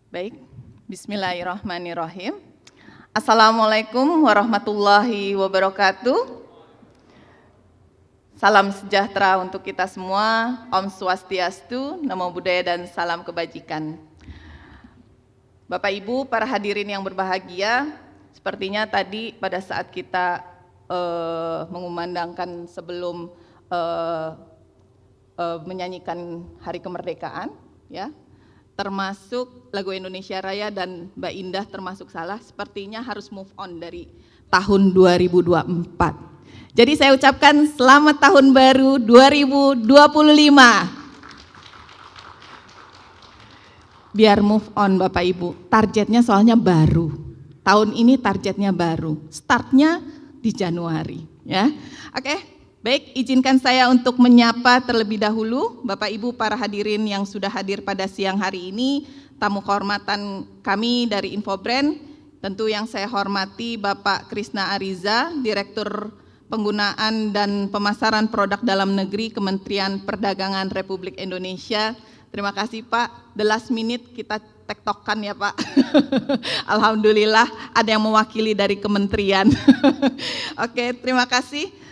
Baik, bismillahirrahmanirrahim. Assalamualaikum warahmatullahi wabarakatuh. Salam sejahtera untuk kita semua, Om Swastiastu, Namo Buddhaya dan salam kebajikan. Bapak Ibu, para hadirin yang berbahagia, sepertinya tadi pada saat kita mengumandangkan sebelum menyanyikan Hari Kemerdekaan, ya, termasuk lagu Indonesia Raya dan Mbak Indah termasuk salah, sepertinya harus move on dari tahun 2024. Jadi saya ucapkan selamat tahun baru 2025. Biar move on Bapak Ibu, targetnya soalnya baru. Tahun ini targetnya baru, startnya di Januari. Ya, oke. Baik, izinkan saya untuk menyapa terlebih dahulu Bapak Ibu para hadirin yang sudah hadir pada siang hari ini, tamu kehormatan kami dari Infobrand. Tentu yang saya hormati Bapak Krisna Ariza, Direktur Penggunaan dan Pemasaran Produk Dalam Negeri Kementerian Perdagangan Republik Indonesia. Terima kasih Pak, the last minute kita tektokan ya Pak. Alhamdulillah ada yang mewakili dari kementerian. Oke, terima kasih.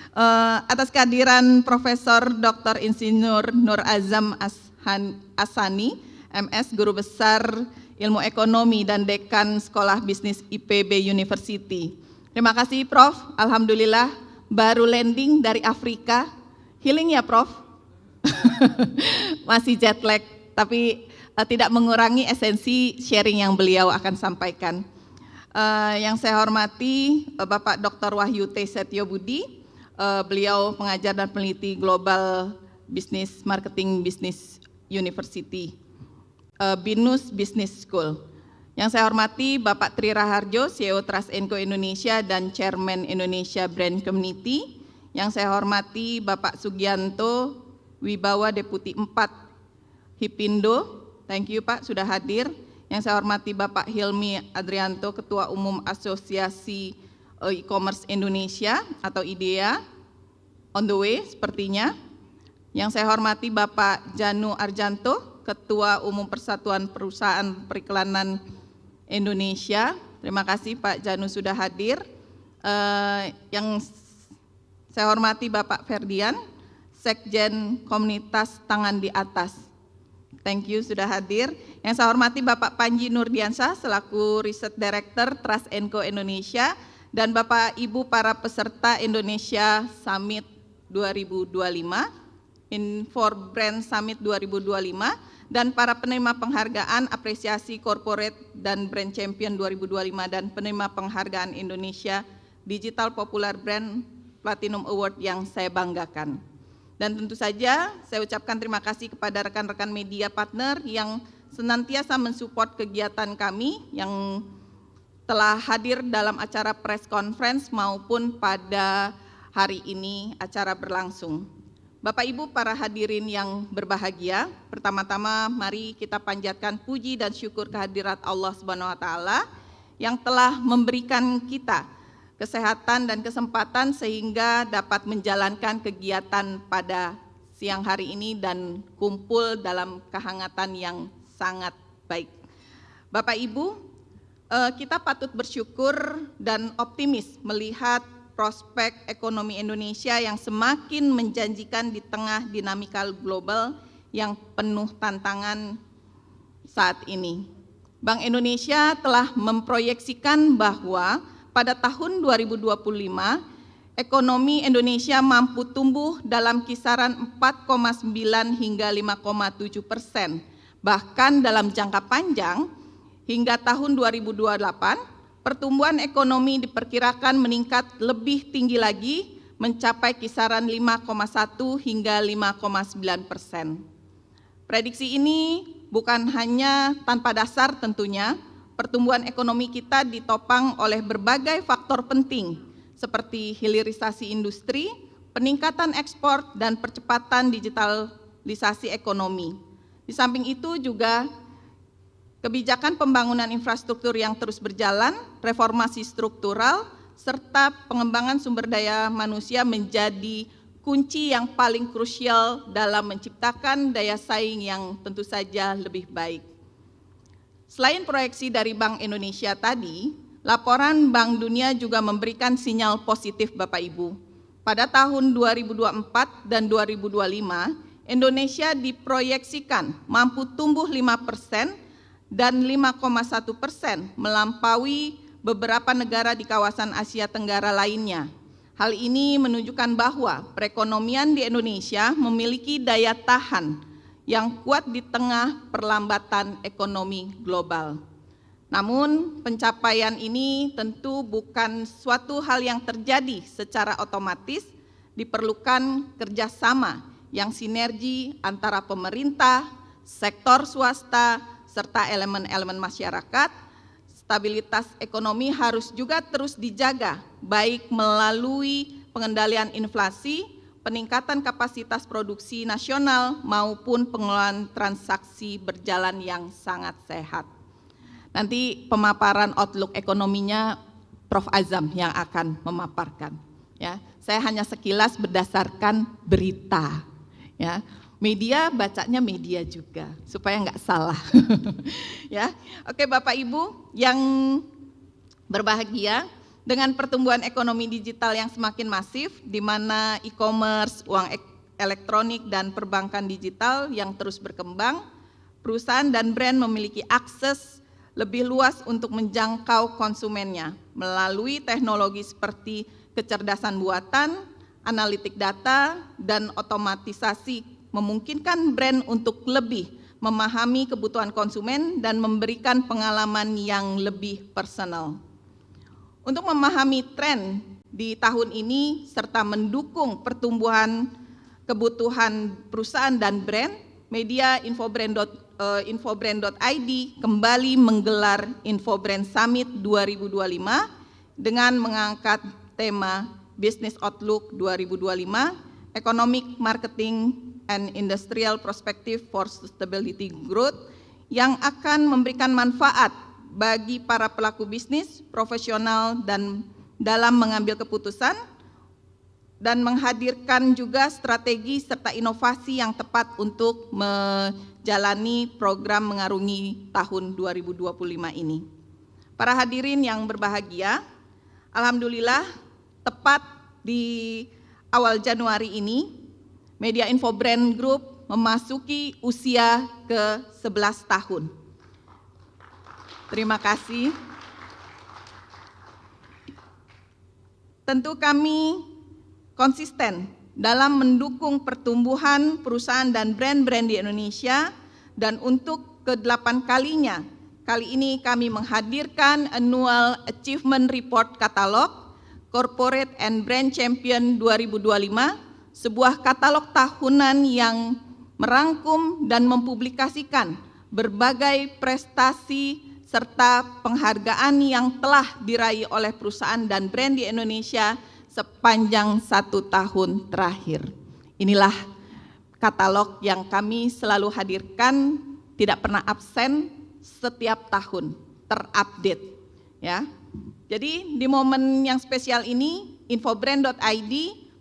Atas kehadiran Profesor Dr. Insinyur Nur Azam Asani, MS, Guru Besar Ilmu Ekonomi dan Dekan Sekolah Bisnis IPB University. Terima kasih Prof, Alhamdulillah baru landing dari Afrika, healing ya Prof? Masih jet lag, tapi tidak mengurangi esensi sharing yang beliau akan sampaikan. Yang saya hormati Bapak Dr. Wahyu T. Setyobudi, beliau pengajar dan peneliti Global Business Marketing Business University, BINUS Business School. Yang saya hormati Bapak Tri Raharjo, CEO Trust & Co Indonesia dan Chairman Indonesia Brand Community. Yang saya hormati Bapak Sugianto Wibawa, Deputi 4 HIPINDO. Thank you Pak sudah hadir. Yang saya hormati Bapak Hilmi Adrianto, Ketua Umum Asosiasi E-commerce Indonesia atau IDEA, on the way sepertinya. Yang saya hormati Bapak Janu Arjanto, Ketua Umum Persatuan Perusahaan Periklanan Indonesia. Terima kasih Pak Janu sudah hadir. Yang saya hormati Bapak Ferdian, Sekjen Komunitas Tangan di Atas. Thank you sudah hadir. Yang saya hormati Bapak Panji Nurdiansyah selaku Research Director Trust & Co Indonesia, dan Bapak Ibu para peserta Indonesia Summit 2025, Infobrand Summit 2025, dan para penerima penghargaan apresiasi corporate dan brand champion 2025 dan penerima penghargaan Indonesia Digital Popular Brand Platinum Award yang saya banggakan. Dan tentu saja saya ucapkan terima kasih kepada rekan-rekan media partner yang senantiasa mensupport kegiatan kami yang telah hadir dalam acara press conference maupun pada hari ini acara berlangsung. Bapak Ibu para hadirin yang berbahagia, pertama-tama mari kita panjatkan puji dan syukur kehadirat Allah Subhanahu wa taala yang telah memberikan kita kesehatan dan kesempatan sehingga dapat menjalankan kegiatan pada siang hari ini dan kumpul dalam kehangatan yang sangat baik. Bapak Ibu, kita patut bersyukur dan optimis melihat prospek ekonomi Indonesia yang semakin menjanjikan di tengah dinamika global yang penuh tantangan saat ini. Bank Indonesia telah memproyeksikan bahwa pada tahun 2025 ekonomi Indonesia mampu tumbuh dalam kisaran 4,9 hingga 5,7%. Bahkan dalam jangka panjang hingga tahun 2028, pertumbuhan ekonomi diperkirakan meningkat lebih tinggi lagi, mencapai kisaran 5,1 hingga 5,9%. Prediksi ini bukan hanya tanpa dasar tentunya, pertumbuhan ekonomi kita ditopang oleh berbagai faktor penting, seperti hilirisasi industri, peningkatan ekspor, dan percepatan digitalisasi ekonomi. Di samping itu juga kebijakan pembangunan infrastruktur yang terus berjalan, reformasi struktural, serta pengembangan sumber daya manusia menjadi kunci yang paling krusial dalam menciptakan daya saing yang tentu saja lebih baik. Selain proyeksi dari Bank Indonesia tadi, laporan Bank Dunia juga memberikan sinyal positif Bapak Ibu. Pada tahun 2024 dan 2025, Indonesia diproyeksikan mampu tumbuh 5% dan 5,1% melampaui beberapa negara di kawasan Asia Tenggara lainnya. Hal ini menunjukkan bahwa perekonomian di Indonesia memiliki daya tahan yang kuat di tengah perlambatan ekonomi global. Namun, pencapaian ini tentu bukan suatu hal yang terjadi secara otomatis, diperlukan kerjasama yang sinergi antara pemerintah, sektor swasta, serta elemen-elemen masyarakat. Stabilitas ekonomi harus juga terus dijaga, baik melalui pengendalian inflasi, peningkatan kapasitas produksi nasional, maupun pengelolaan transaksi berjalan yang sangat sehat. Nanti pemaparan outlook ekonominya Prof. Azam yang akan memaparkan. Ya, saya hanya sekilas berdasarkan berita. Ya, media bacanya media juga supaya nggak salah. Ya, oke Bapak Ibu yang berbahagia, dengan pertumbuhan ekonomi digital yang semakin masif, di mana e-commerce, uang elektronik dan perbankan digital yang terus berkembang, perusahaan dan brand memiliki akses lebih luas untuk menjangkau konsumennya melalui teknologi seperti kecerdasan buatan, analitik data, dan otomatisasi memungkinkan brand untuk lebih memahami kebutuhan konsumen dan memberikan pengalaman yang lebih personal. Untuk memahami tren di tahun ini serta mendukung pertumbuhan kebutuhan perusahaan dan brand, media Infobrand.id kembali menggelar Infobrand Summit 2025 dengan mengangkat tema Business Outlook 2025, Economic Marketing and Industrial Perspective for Sustainability Growth, yang akan memberikan manfaat bagi para pelaku bisnis, profesional, dan dalam mengambil keputusan, dan menghadirkan juga strategi serta inovasi yang tepat untuk menjalani program mengarungi tahun 2025 ini. Para hadirin yang berbahagia, alhamdulillah tepat di awal Januari ini, Media Infobrand Group memasuki usia ke-11 tahun. Terima kasih. Tentu kami konsisten dalam mendukung pertumbuhan perusahaan dan brand-brand di Indonesia, dan untuk ke-8 kalinya, kali ini kami menghadirkan Annual Achievement Report Katalog Corporate and Brand Champion 2025, sebuah katalog tahunan yang merangkum dan mempublikasikan berbagai prestasi serta penghargaan yang telah diraih oleh perusahaan dan brand di Indonesia sepanjang 1 tahun terakhir. Inilah katalog yang kami selalu hadirkan, tidak pernah absen, setiap tahun terupdate. Ya. Jadi di momen yang spesial ini, Infobrand.id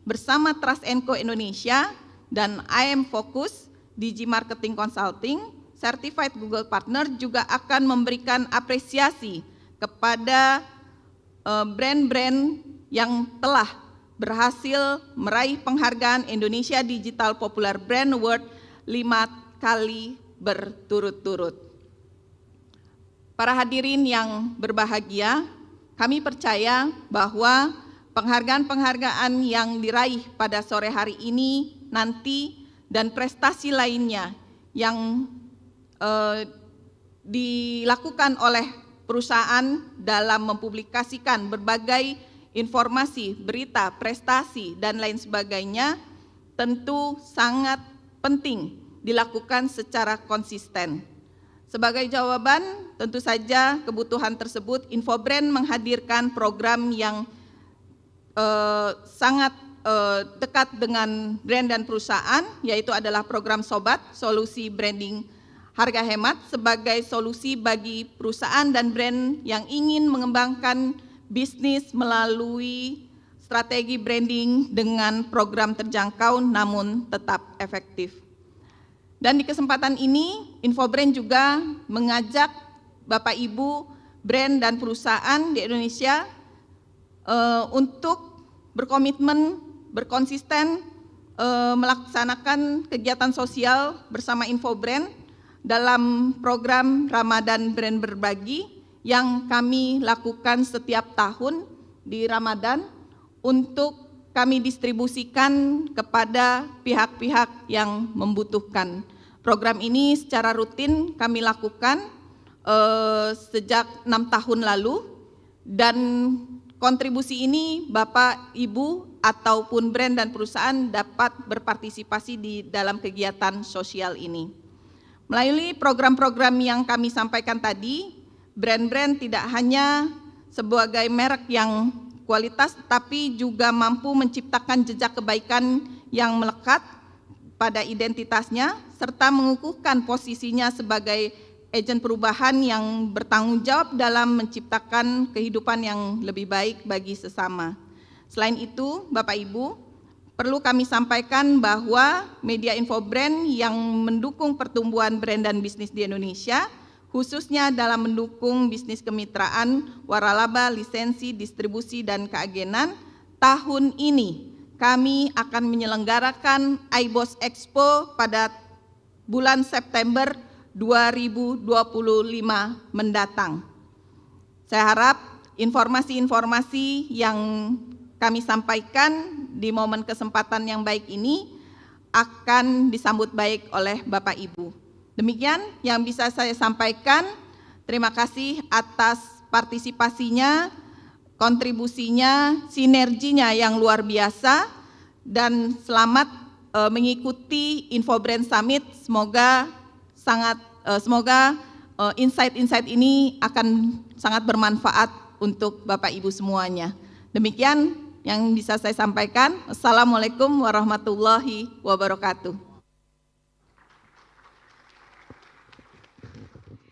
bersama Trust & Co Indonesia dan IM Focus, DG Marketing Consulting, Certified Google Partner juga akan memberikan apresiasi kepada brand-brand yang telah berhasil meraih penghargaan Indonesia Digital Popular Brand Award 5 kali berturut-turut. Para hadirin yang berbahagia, kami percaya bahwa penghargaan-penghargaan yang diraih pada sore hari ini nanti dan prestasi lainnya yang dilakukan oleh perusahaan dalam mempublikasikan berbagai informasi, berita, prestasi, dan lain sebagainya tentu sangat penting dilakukan secara konsisten. Sebagai jawaban, tentu saja kebutuhan tersebut, Infobrand menghadirkan program yang sangat dekat dengan brand dan perusahaan, yaitu adalah program Sobat, solusi branding harga hemat sebagai solusi bagi perusahaan dan brand yang ingin mengembangkan bisnis melalui strategi branding dengan program terjangkau namun tetap efektif. Dan di kesempatan ini, Infobrand juga mengajak Bapak Ibu, brand dan perusahaan di Indonesia untuk berkomitmen, berkonsisten melaksanakan kegiatan sosial bersama Infobrand dalam program Ramadan Brand Berbagi yang kami lakukan setiap tahun di Ramadan untuk kami distribusikan kepada pihak-pihak yang membutuhkan. Program ini secara rutin kami lakukan sejak 6 tahun lalu, dan kontribusi ini Bapak, Ibu, ataupun brand dan perusahaan dapat berpartisipasi di dalam kegiatan sosial ini. Melalui program-program yang kami sampaikan tadi, brand-brand tidak hanya sebagai merek yang kualitas, tapi juga mampu menciptakan jejak kebaikan yang melekat pada identitasnya, serta mengukuhkan posisinya sebagai agen perubahan yang bertanggung jawab dalam menciptakan kehidupan yang lebih baik bagi sesama. Selain itu, Bapak Ibu, perlu kami sampaikan bahwa media Infobrand yang mendukung pertumbuhan brand dan bisnis di Indonesia, khususnya dalam mendukung bisnis kemitraan, waralaba, lisensi, distribusi, dan keagenan, tahun ini kami akan menyelenggarakan iBoss Expo pada bulan September 2025 mendatang. Saya harap informasi-informasi yang kami sampaikan di momen kesempatan yang baik ini akan disambut baik oleh Bapak Ibu. Demikian yang bisa saya sampaikan. Terima kasih atas partisipasinya, kontribusinya, sinerginya yang luar biasa, dan selamat mengikuti Infobrand Summit. Semoga insight-insight ini akan sangat bermanfaat untuk Bapak Ibu semuanya. Demikian yang bisa saya sampaikan. Assalamualaikum warahmatullahi wabarakatuh.